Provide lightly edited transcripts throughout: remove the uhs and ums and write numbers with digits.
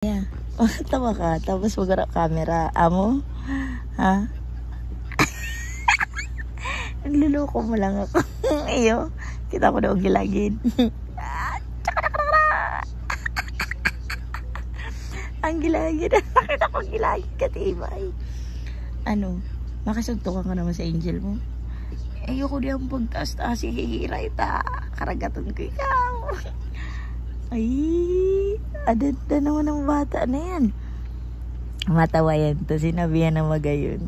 Yeah. Tawa ka, tapos magara camera. Amo? Ha? Nagluloko mo lang ako. Iyo, kita ko na gilagid. Ang gilagid. Nakita ko gilagid katibay. Ano? Makasugtukan ka naman sa angel mo. Ayoko diyan pagtaas-taas hihiray ta. Karagatan ko ikaw. Ay, adanda naman ang bata na yan. Matawa yan to. Sinabihan na magayon.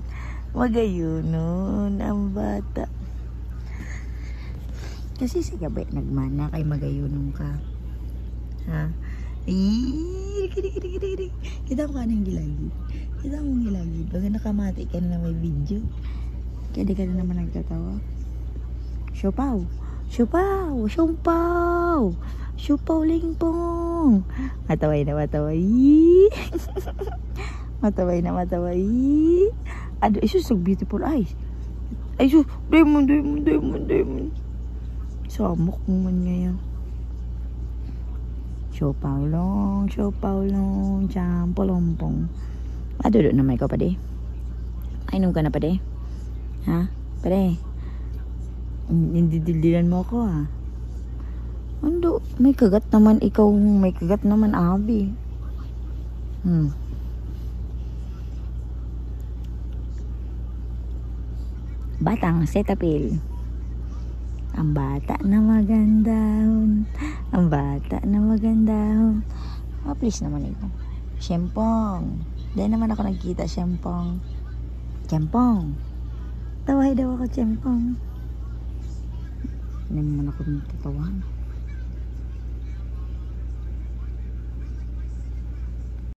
Magayon nun ang bata. Kasi si Gabay nagmana kay magayunong ka. Ha? Ay, kiri. Kita mo ka na yung gilagid. Kita mo yung gilagid. Baga nakamati ka na may video. Kaya di ka na naman nagtatawa. Siopaw. Siopaw. Siopaw. Siopaw lingpong. Mataway na mataway. Mataway na mataway. Ano, isus so beautiful eyes. Ay sus, diamond. Samok mo man ngayon. Siopaw long, champolompong. Adudo na may ko pa di. Ainom ka na pa di. Ha? Pare. Hindi dililan mo ako ha. Ando, may kagat naman ikaw, may kagat naman abi. Batang Cetaphil. Ang bata na maganda. Ang bata na maganda. Oh, please naman ikaw. Siyempong. Dahil naman ako nagkita, Siyempong. Siyempong. Taway daw ako, Siyempong. Hindi naman ako nagtatawan.